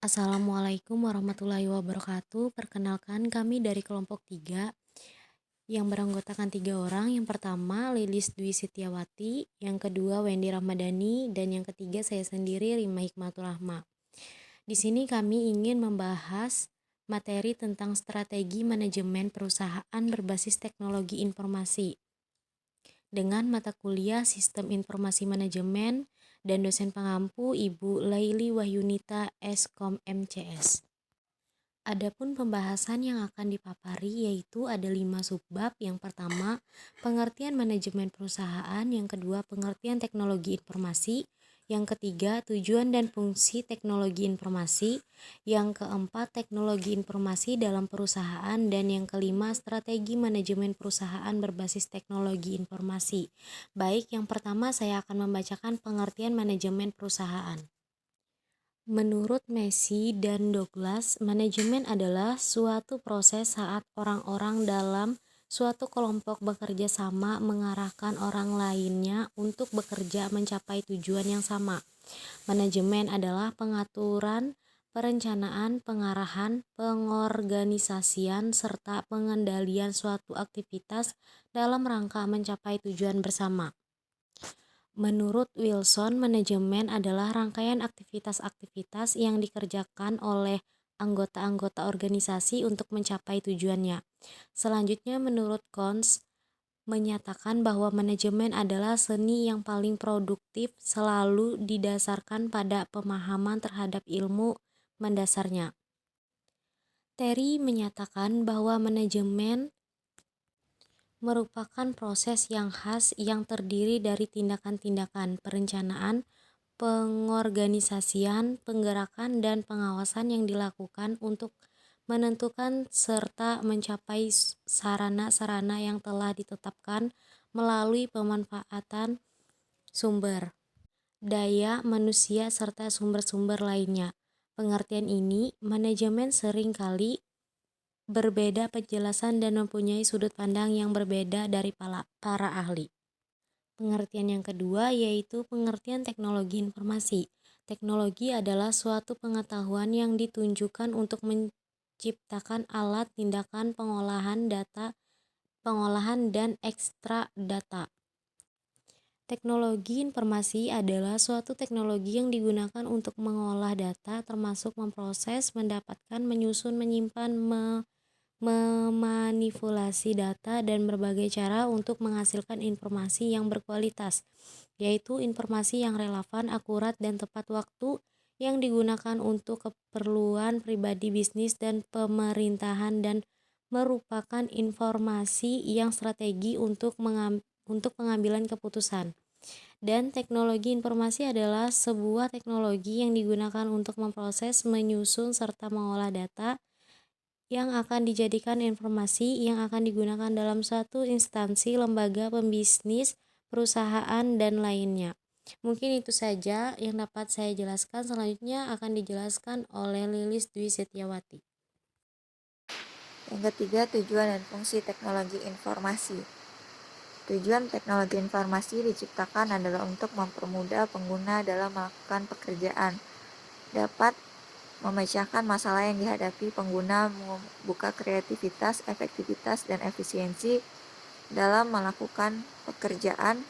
Assalamualaikum warahmatullahi wabarakatuh. Perkenalkan kami dari kelompok 3 yang beranggotakan 3 orang. Yang pertama Lilis Dwi Setiawati, yang kedua Wendy Ramadhani, dan yang ketiga saya sendiri Rima Hikmatul Rahma. Di sini kami ingin membahas materi tentang strategi manajemen perusahaan berbasis teknologi informasi dengan mata kuliah Sistem Informasi Manajemen dan dosen pengampu Ibu Laili Wahyunita Skom MCS. Adapun pembahasan yang akan dipapari yaitu ada 5 subbab. Yang pertama, pengertian manajemen perusahaan. Yang kedua, pengertian teknologi informasi. Yang ketiga, tujuan dan fungsi teknologi informasi. Yang keempat, teknologi informasi dalam perusahaan. Dan yang kelima, strategi manajemen perusahaan berbasis teknologi informasi. Baik, yang pertama saya akan membacakan pengertian manajemen perusahaan. Menurut Messi dan Douglas, manajemen adalah suatu proses saat orang-orang dalam suatu kelompok bekerja sama mengarahkan orang lainnya untuk bekerja mencapai tujuan yang sama. Manajemen adalah pengaturan, perencanaan, pengarahan, pengorganisasian, serta pengendalian suatu aktivitas dalam rangka mencapai tujuan bersama. Menurut Wilson, manajemen adalah rangkaian aktivitas-aktivitas yang dikerjakan oleh anggota-anggota organisasi untuk mencapai tujuannya. Selanjutnya, menurut Kons, menyatakan bahwa manajemen adalah seni yang paling produktif selalu didasarkan pada pemahaman terhadap ilmu mendasarnya. Terry menyatakan bahwa manajemen merupakan proses yang khas yang terdiri dari tindakan-tindakan perencanaan, pengorganisasian, penggerakan, dan pengawasan yang dilakukan untuk menentukan serta mencapai sarana-sarana yang telah ditetapkan melalui pemanfaatan sumber daya manusia serta sumber-sumber lainnya. Pengertian ini, manajemen seringkali berbeda penjelasan dan mempunyai sudut pandang yang berbeda dari para ahli. Pengertian yang kedua yaitu pengertian teknologi informasi. Teknologi adalah suatu pengetahuan yang ditunjukkan untuk menciptakan alat tindakan pengolahan dan ekstra data. Teknologi informasi adalah suatu teknologi yang digunakan untuk mengolah data, termasuk memproses, mendapatkan, menyusun, menyimpan, memanipulasi data, dan berbagai cara untuk menghasilkan informasi yang berkualitas, yaitu informasi yang relevan, akurat, dan tepat waktu yang digunakan untuk keperluan pribadi, bisnis, dan pemerintahan, dan merupakan informasi yang strategi untuk pengambilan keputusan. Dan teknologi informasi adalah sebuah teknologi yang digunakan untuk memproses, menyusun, serta mengolah data yang akan dijadikan informasi yang akan digunakan dalam suatu instansi, lembaga, pembisnis, perusahaan, dan lainnya. Mungkin itu saja yang dapat saya jelaskan. Selanjutnya akan dijelaskan oleh Lilis Dwi Setiawati. Yang ketiga, tujuan dan fungsi teknologi informasi. Tujuan teknologi informasi diciptakan adalah untuk mempermudah pengguna dalam melakukan pekerjaan, dapat memecahkan masalah yang dihadapi pengguna, membuka kreativitas, efektivitas, dan efisiensi dalam melakukan pekerjaan.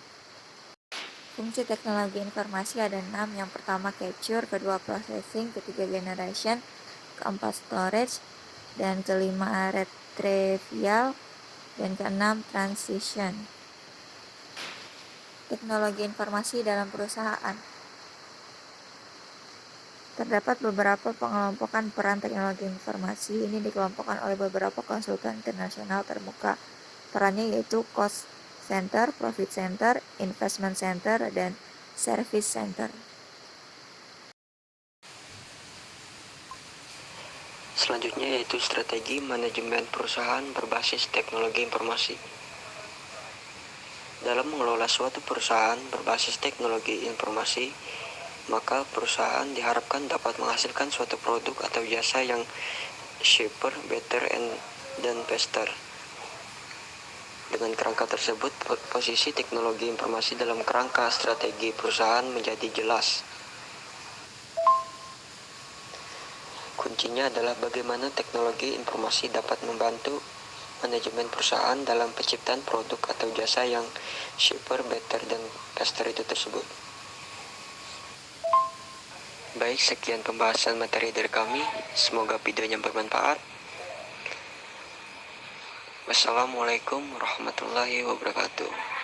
Fungsi teknologi informasi ada 6. Yang pertama capture, kedua processing, ketiga generation, keempat storage, dan kelima retrieval, dan keenam transition. Teknologi informasi dalam perusahaan. Terdapat beberapa pengelompokan peran teknologi informasi. Ini dikelompokkan oleh beberapa konsultan internasional terbuka. Perannya yaitu cost center, profit center, investment center, dan service center. Selanjutnya yaitu strategi manajemen perusahaan berbasis teknologi informasi. Dalam mengelola suatu perusahaan berbasis teknologi informasi, maka perusahaan diharapkan dapat menghasilkan suatu produk atau jasa yang cheaper, better, dan faster. Dengan kerangka tersebut, posisi teknologi informasi dalam kerangka strategi perusahaan menjadi jelas. Kuncinya adalah bagaimana teknologi informasi dapat membantu manajemen perusahaan dalam penciptaan produk atau jasa yang cheaper, better, dan faster itu tersebut. Baik, sekian pembahasan materi dari kami. Semoga videonya bermanfaat. Wassalamualaikum warahmatullahi wabarakatuh.